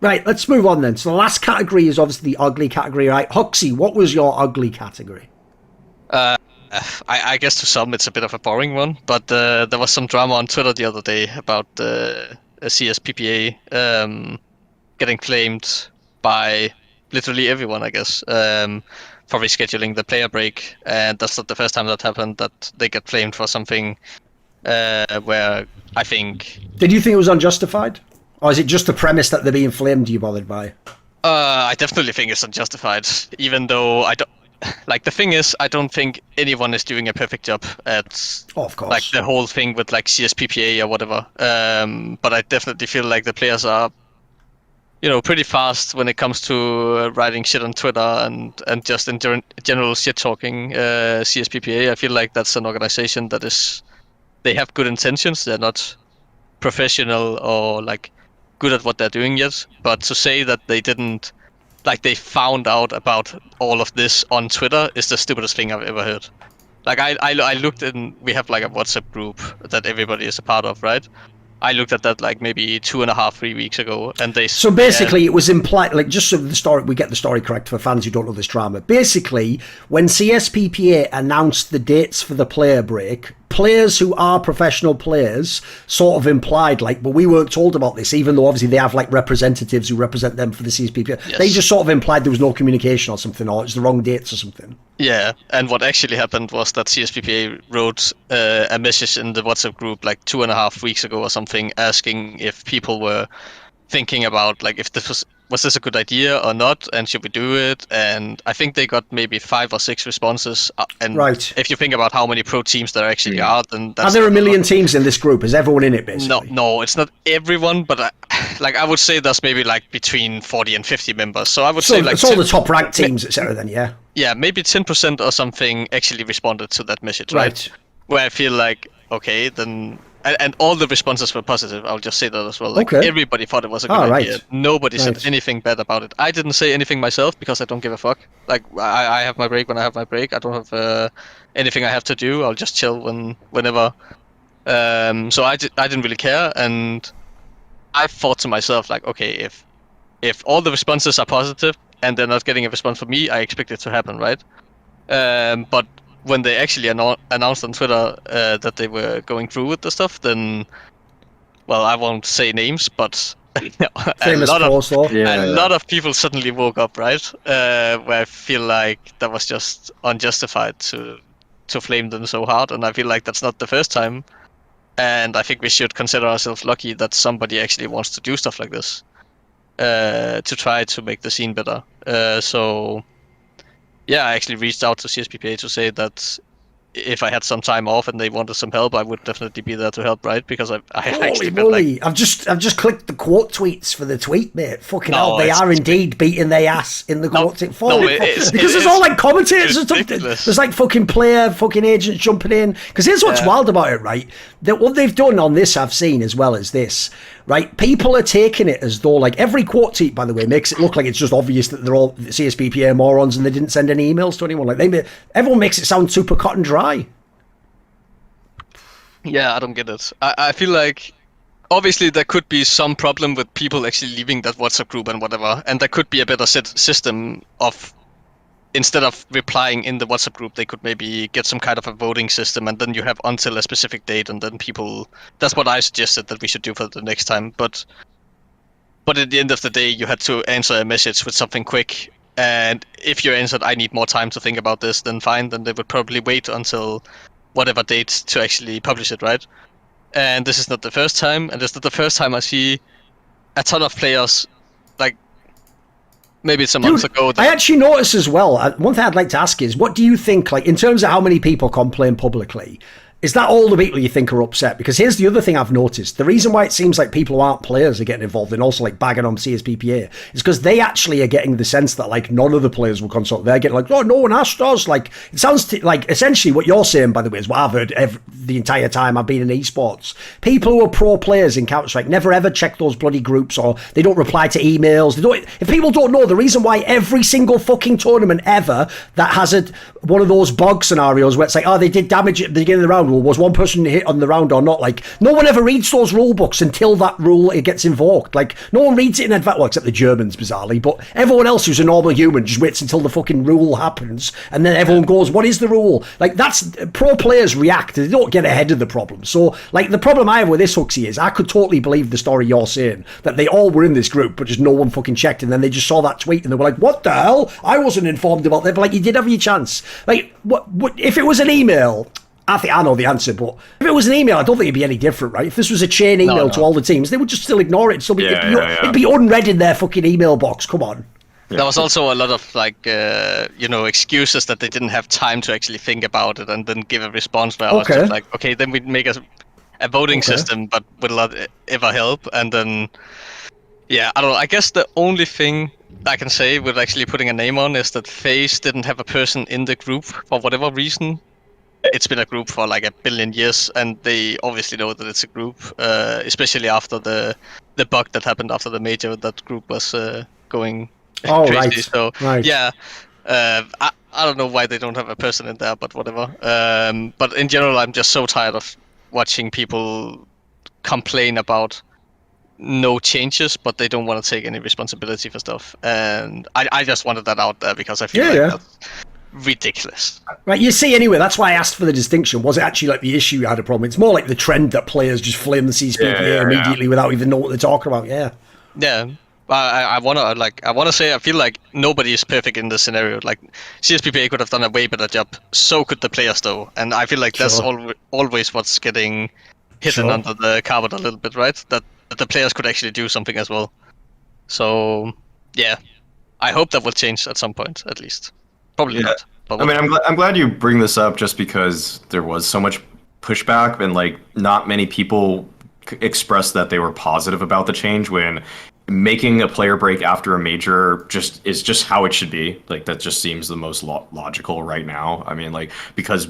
Right, let's move on then. So the last category is obviously the ugly category, right? Hooxi, what was your ugly category? I guess to some it's a bit of a boring one, but there was some drama on Twitter the other day about the CSPPA getting claimed by literally everyone, I guess, for rescheduling the player break. And that's not the first time that happened, that they get claimed for something where I think... Did you think it was unjustified? Or is it just the premise that they're being flamed you bothered by? I definitely think it's unjustified, even though I don't... Like, the thing is, I don't think anyone is doing a perfect job at of course, like the whole thing with like CSPPA or whatever. But I definitely feel like the players are, pretty fast when it comes to writing shit on Twitter and just in general shit talking CSPPA. I feel like that's an organization that they have good intentions. They're not professional or like good at what they're doing yet. But to say that they didn't, like they found out about all of this on Twitter is the stupidest thing I've ever heard. Like I looked in, we have like a WhatsApp group that everybody is a part of, right? I looked at that like maybe 2.5, 3 weeks ago, and they... So basically it was implied, like just so the story, we get the story correct for fans who don't know this drama. Basically, when CSPPA announced the dates for the player break, players who are professional players sort of implied like, but we weren't told about this, even though obviously they have like representatives who represent them for the CSPPA. Yes. They just sort of implied there was no communication or something, or it's the wrong dates or something. Yeah, and what actually happened was that CSPPA wrote a message in the WhatsApp group like 2.5 weeks ago or something, asking if people were thinking about like if this was this a good idea or not, and should we do it? And I think they got maybe 5 or 6 responses. And right. If you think about how many pro teams there actually are, then that's... Are there a million teams in this group? Is everyone in it basically? No, it's not everyone, but I would say there's maybe like between 40 and 50 members. So I would say like... It's all the top ranked teams, etc. then, yeah? Yeah, maybe 10% or something actually responded to that message, right? Where I feel like, okay, then... And all the responses were positive, I'll just say that as well. Like, everybody thought it was a good idea. Right. Nobody said anything bad about it. I didn't say anything myself because I don't give a fuck. Like, I have my break when I have my break. I don't have anything I have to do. I'll just chill whenever. So I didn't really care. And I thought to myself, like, okay, if all the responses are positive and they're not getting a response from me, I expect it to happen, right? But when they actually announced on Twitter that they were going through with the stuff, then, well, I won't say names, but a lot of people suddenly woke up, right? Where I feel like that was just unjustified to flame them so hard, and I feel like that's not the first time. And I think we should consider ourselves lucky that somebody actually wants to do stuff like this to try to make the scene better. So... Yeah, I actually reached out to CSPPA to say that if I had some time off and they wanted some help, I would definitely be there to help, right? Because I holy moly! I've just clicked the quote tweets for the tweet, mate. Fucking hell, they are indeed beating their ass in the quote tweet. Because there's all like commentators and stuff. There's like fucking agents jumping in. Because here's what's wild about it, right? That what they've done on this, I've seen as well as this, right? People are taking it as though like every quote tweet, by the way, makes it look like it's just obvious that they're all CSPPA morons and they didn't send any emails to anyone. Like everyone makes it sound super cut and dry. Yeah, I don't get it. I feel like obviously there could be some problem with people actually leaving that WhatsApp group and whatever, and there could be a better system of, instead of replying in the WhatsApp group, they could maybe get some kind of a voting system, and then you have until a specific date, and then people... That's what I suggested that we should do for the next time. But at the end of the day, you had to answer a message with something quick, and if you answered, I need more time to think about this, then fine, then they would probably wait until whatever date to actually publish it, right? And this is not the first time, and this is not the first time I see a ton of players, like, maybe it's a month ago. I actually noticed as well, one thing I'd like to ask is, what do you think, like, in terms of how many people complain publicly, is that all the people you think are upset? Because here's the other thing I've noticed. The reason why it seems like people who aren't players are getting involved and also like bagging on CSPPA is because they actually are getting the sense that like none of the players will consult. They're getting like, oh, no one asked us. Like, it sounds like essentially what you're saying, by the way, is what I've heard the entire time I've been in esports. People who are pro players in Counter-Strike never ever check those bloody groups, or they don't reply to emails. They don't. If people don't know, the reason why every single fucking tournament ever that has one of those bug scenarios where it's like, oh, they did damage at the beginning of the round, rule. Was one person hit on the round or not? Like, no one ever reads those rule books until that rule it gets invoked. Like, no one reads it in advance, well, except the Germans, bizarrely. But everyone else who's a normal human just waits until the fucking rule happens, and then everyone goes, what is the rule? Like, that's... Pro players react. They don't get ahead of the problem. So, like, the problem I have with this, Hooxi, is I could totally believe the story you're saying, that they all were in this group, but just no one fucking checked, and then they just saw that tweet, and they were like, what the hell? I wasn't informed about that. But, like, you did have your chance. Like, what if it was an email... I think I know the answer, but if it was an email, I don't think it'd be any different, right? If this was a chain email to all the teams, they would just still ignore it. So it'd be unread in their fucking email box. Come on. There was also a lot of excuses that they didn't have time to actually think about it and then give a response. Where I was just like, okay, then we'd make a voting system, but will not ever help. And then, I don't know. I guess the only thing I can say with actually putting a name on is that FaZe didn't have a person in the group for whatever reason. It's been a group for like a billion years, and they obviously know that it's a group, especially after the bug that happened after the major. That group was going crazy. Right. So I don't know why they don't have a person in there, but whatever. But in general, I'm just so tired of watching people complain about no changes, but they don't want to take any responsibility for stuff. And I just wanted that out there because I feel that's ridiculous. Right, you see, anyway, that's why I asked for the distinction. Was it actually like the issue you had a problem? It's more like the trend that players just flame the CSPPA immediately without even knowing what they're talking about. I want to say I feel like nobody is perfect in this scenario. Like, CSPPA could have done a way better job, so could the players though, and I feel like that's always what's getting hidden under the carpet a little bit, right? That the players could actually do something as well. So I hope that will change at some point, at least. Probably not. I mean, I'm glad you bring this up just because there was so much pushback and like not many people expressed that they were positive about the change, when making a player break after a major is just how it should be. Like, that just seems the most logical right now. I mean, like, because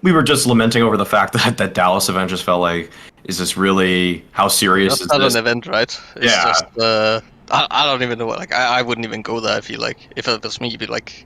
we were just lamenting over the fact that Dallas event just felt like, is this really, how serious is this? It's not an event, right? It's just, I don't even know. Like, I wouldn't even go there. I feel like if it was me, it'd be like,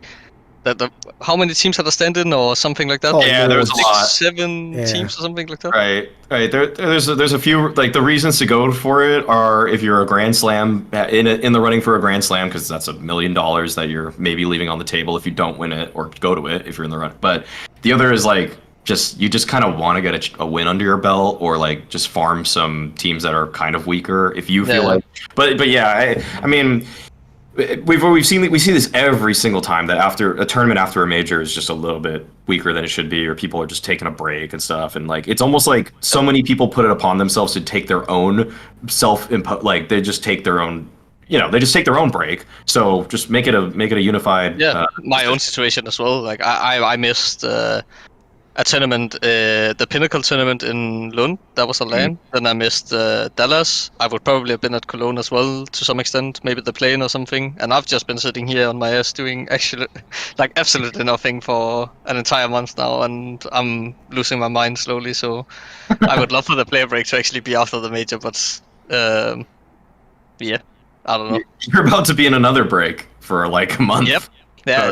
how many teams had a stand-in or something like that? There was 7 teams or something like that. Right. There's a few, like, the reasons to go for it are if you're a Grand Slam in the running for a Grand Slam, because that's $1 million that you're maybe leaving on the table if you don't win it or go to it if you're in the run. But the other is like you just kind of want to get a win under your belt, or like just farm some teams that are kind of weaker if you feel like. But I mean. We see this every single time, that after a tournament after a major is just a little bit weaker than it should be, or people are just taking a break and stuff, and like it's almost like so many people put it upon themselves to take their own like they just take their own break. So just make it a unified. My own situation as well. Like I missed a tournament, the Pinnacle tournament in Lund. That was a LAN. Then I missed Dallas. I would probably have been at Cologne as well to some extent, maybe the plane or something. And I've just been sitting here on my ass doing actually like absolutely nothing for an entire month now, and I'm losing my mind slowly. So I would love for the player break to actually be after the major, but I don't know. You're about to be in another break for like a month. Yep. Yeah.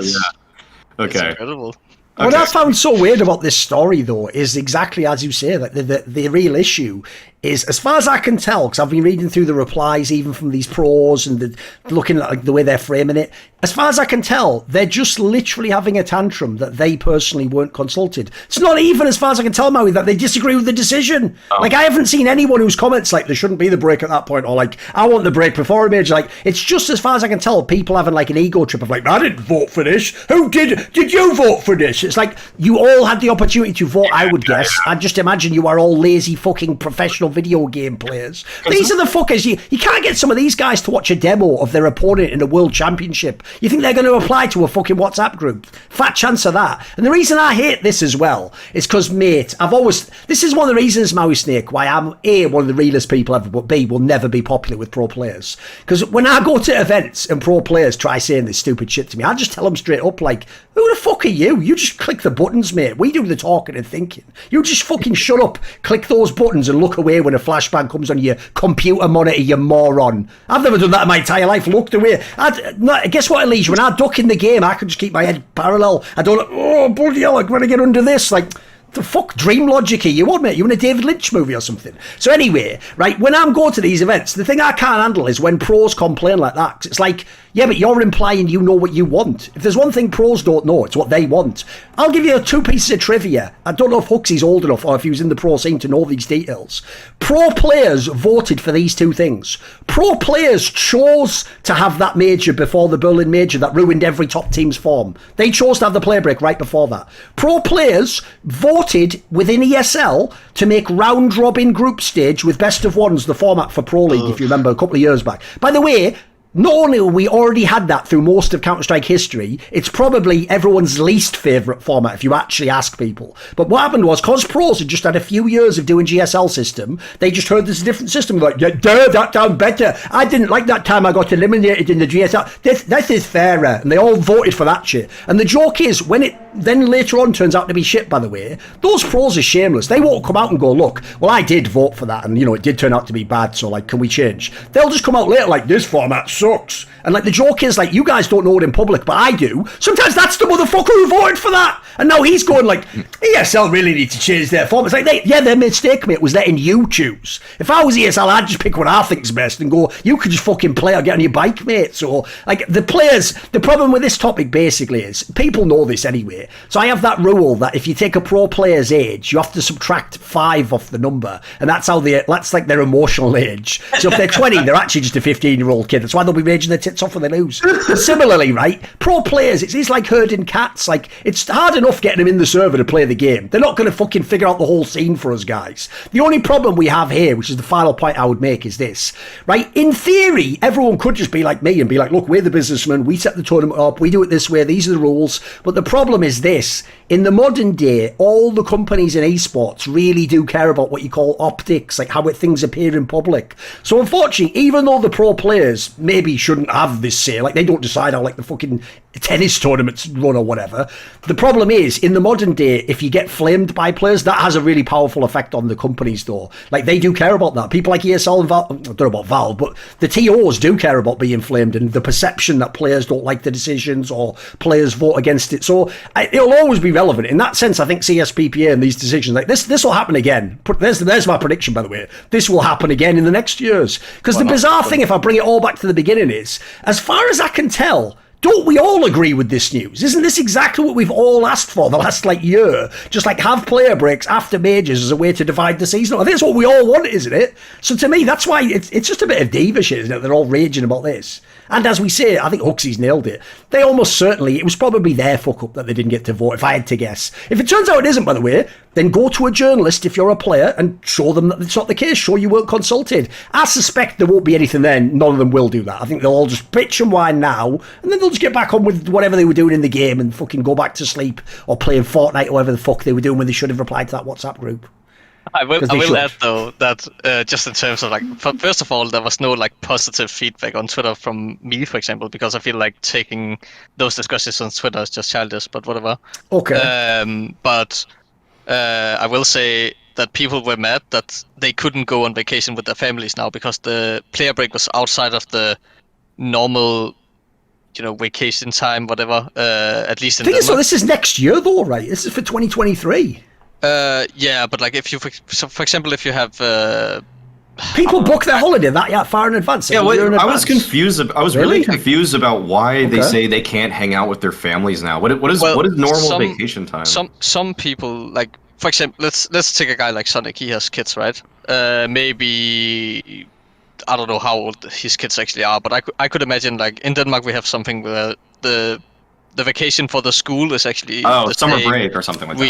Okay. It's incredible. What I found so weird about this story, though, is exactly as you say, that the real issue is, as far as I can tell, because I've been reading through the replies even from these pros and looking at like the way they're framing it, as far as I can tell, they're just literally having a tantrum that they personally weren't consulted. It's not even, as far as I can tell, Maui, that they disagree with the decision. Like, I haven't seen anyone whose comments like there shouldn't be the break at that point, or like I want the break before a major. Like, it's just, as far as I can tell, people having like an ego trip of like, I didn't vote for this. Who did you vote for this? It's like you all had the opportunity to vote. I would guess. I'd just imagine you are all lazy fucking professional video game players. These are the fuckers. You can't get some of these guys to watch a demo of their opponent in a world championship. You think they're going to apply to a fucking WhatsApp group? Fat chance of that. And the reason I hate this as well is because, mate, this is one of the reasons, Mauisnake, why I'm A, one of the realest people ever, but B, will never be popular with pro players. Because when I go to events and pro players try saying this stupid shit to me, I just tell them straight up, like, who the fuck are you? You just click the buttons, mate. We do the talking and thinking. You just fucking shut up, click those buttons and look away when a flashbang comes on your computer monitor, you moron. I've never done that in my entire life. Looked away. Guess what, Elise? When I duck in the game, I can just keep my head parallel. I don't, oh, bloody hell, I'm going to get under this. Like, The fuck dream logic you want, mate? You in a David Lynch movie or something? So anyway, right, when I'm going to these events, the thing I can't handle is when pros complain like that. 'Cause it's like, yeah, but you're implying you know what you want. If there's one thing pros don't know, it's what they want. I'll give you 2 pieces of trivia. I don't know if Hooxi's old enough or if he was in the pro scene to know these details. Pro players voted for these 2 things. Pro players chose to have that major before the Berlin major that ruined every top team's form. They chose to have the player break right before that. Pro players voted within ESL to make round robin group stage with best of ones the format for Pro League, if you remember, a couple of years back. By the way, not only we already had that through most of Counter-Strike history, it's probably everyone's least favourite format if you actually ask people. But what happened was, because pros had just had a few years of doing GSL system, they just heard there's a different system. Like, yeah, that sounds better. I didn't like that time I got eliminated in the GSL. This is fairer. And they all voted for that shit. And the joke is, when it then later on turns out to be shit, by the way, those pros are shameless. They won't come out and go, look, well, I did vote for that, and, you know, it did turn out to be bad, so, like, can we change? They'll just come out later like, this format sucks. And, like, the joke is, like, you guys don't know it in public, but I do. Sometimes that's the motherfucker who voted for that. And now he's going, like, ESL really need to change their format. It's like, their mistake, mate, was letting you choose. If I was ESL, I'd just pick what I think's best and go, you could just fucking play or get on your bike, mate. So, like, the players, the problem with this topic basically is, people know this anyway. So I have that rule that if you take a pro player's age, you have to subtract 5 off the number. And that's like their emotional age. So if they're 20, they're actually just a 15-year-old kid. That's why they'll be raging their tits off when they lose. Similarly, right, pro players, it's like herding cats. Like, it's hard enough getting them in the server to play the game. They're not going to fucking figure out the whole scene for us guys. The only problem we have here, which is the final point I would make, is this, right? In theory, everyone could just be like me and be like, look, we're the businessmen, we set the tournament up, we do it this way, these are the rules. But the problem is this: in the modern day, all the companies in esports really do care about what you call optics, like how things appear in public. So unfortunately, even though the pro players maybe shouldn't have this say, like they don't decide how like the fucking tennis tournaments run or whatever, the problem is, in the modern day, if you get flamed by players, that has a really powerful effect on the companies though. Like, they do care about that. People like ESL and Valve, I don't know about Valve, but the TOs do care about being flamed and the perception that players don't like the decisions or players vote against it. So it'll always be relevant. In that sense, I think CSPPA and these decisions, like this will happen again. There's my prediction, by the way. This will happen again in the next years. Because the bizarre thing, if I bring it all back to the beginning, is, as far as I can tell, don't we all agree with this news? Isn't this exactly what we've all asked for the last year? Just like have player breaks after majors as a way to divide the season. I think that's what we all want, isn't it? So to me, that's why it's just a bit of diva shit, isn't it? They're all raging about this. And as we say, I think Hooxi's nailed it. They almost certainly, it was probably their fuck up that they didn't get to vote, if I had to guess. If it turns out it isn't, by the way, then go to a journalist if you're a player and show them that it's not the case. Show you weren't consulted. I suspect there won't be anything then. None of them will do that. I think they'll all just bitch and whine now, and then they'll just get back on with whatever they were doing in the game and fucking go back to sleep or playing Fortnite or whatever the fuck they were doing when they should have replied to that WhatsApp group. I will add though that just in terms of like, first of all, there was no like positive feedback on Twitter from me, for example, because I feel like taking those discussions on Twitter is just childish. But whatever. Okay. But I will say that people were mad that they couldn't go on vacation with their families now because the player break was outside of the normal, vacation time, whatever. At least in Denmark. So this is next year though, right? This is for 2023. Yeah, but like if you, for example, if you have people book their holiday that far in advance. Yeah, I was confused. I was really confused about why they say they can't hang out with their families now. What is normal vacation time? Some people, like, for example, let's take a guy like Sonic. He has kids, right? Maybe I don't know how old his kids actually are, but I could imagine, like, in Denmark we have something where the vacation for the school is actually summer break or something like that.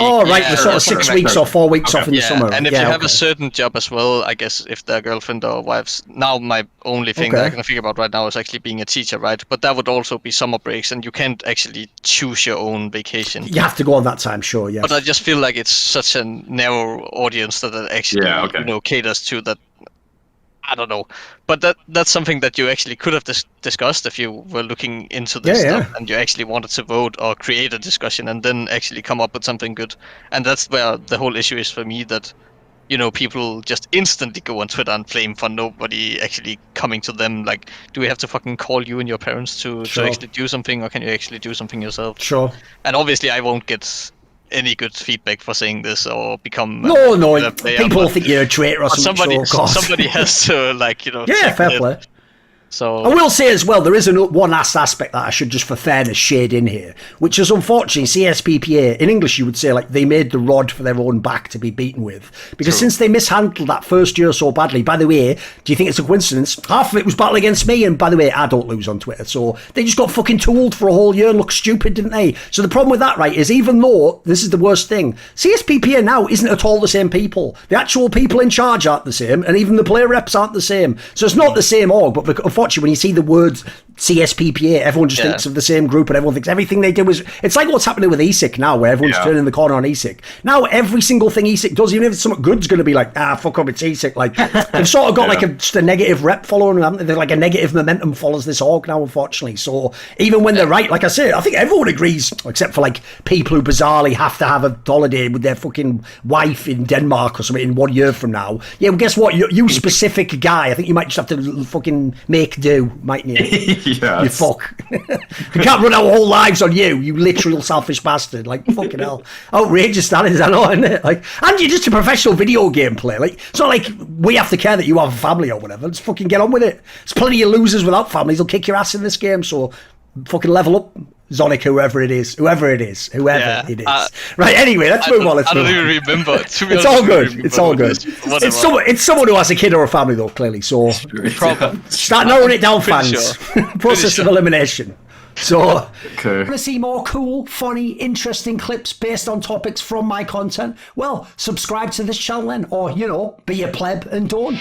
The sort of 6 weeks or 4 weeks off in the summer. And if you have a certain job as well, I guess if they're girlfriend or wives, now my only thing that I can figure about right now is actually being a teacher, right? But that would also be summer breaks, and you can't actually choose your own vacation. You have to go on that time, sure, yes. But I just feel like it's such a narrow audience that it actually caters to that. I don't know, but that's something that you actually could have discussed if you were looking into this stuff and you actually wanted to vote or create a discussion and then actually come up with something good. And that's where the whole issue is for me, that people just instantly go on Twitter and flame for nobody actually coming to them. Like, do we have to fucking call you and your parents to actually do something, or can you actually do something yourself? Sure. And obviously I won't get any good feedback for saying this or become no. People think you're a traitor or something. Somebody has to Yeah, fair play. So I will say as well, there is one last aspect that I should just for fairness shade in here, which is unfortunately CSPPA, in English you would say like they made the rod for their own back to be beaten with. Because since they mishandled that first year so badly, by the way, do you think it's a coincidence? Half of it was battle against me, and by the way, I don't lose on Twitter, so they just got fucking tooled for a whole year and looked stupid, didn't they? So the problem with that, right, is even though, this is the worst thing, CSPPA now isn't at all the same people. The actual people in charge aren't the same, and even the player reps aren't the same. So it's not the same org, but unfortunately when you see the words CSPPA, everyone just thinks of the same group, and everyone thinks everything they do is... It's like what's happening with ESIC now, where everyone's turning the corner on ESIC. Now every single thing ESIC does, even if it's something good's going to be like, fuck up, it's ESIC. Like, they've sort of got just a negative rep following them. They're like a negative momentum follows this org now, unfortunately. So even when they're right, like I say, I think everyone agrees, except for like people who bizarrely have to have a holiday with their fucking wife in Denmark or something in 1 year from now. Yeah, well, guess what? You specific guy, I think you might just have to fucking make do, mightn't you? Yeah. You fuck. We can't run our whole lives on you literal selfish bastard. Like, fucking hell. Outrageous that is, I know, isn't it? Like, and you're just a professional video game player. Like, it's not like we have to care that you have a family or whatever. Let's fucking get on with it. There's plenty of losers without families who'll kick your ass in this game, so fucking level up. Zonic, whoever it is. Right, anyway, let's move on. I don't even remember. It's all good. It's all good. It's someone who has a kid or a family, though, clearly. So start narrowing it down, fans. Process of elimination. So, want to see more cool, funny, interesting clips based on topics from my content? Well, subscribe to this channel then, or, be a pleb and don't.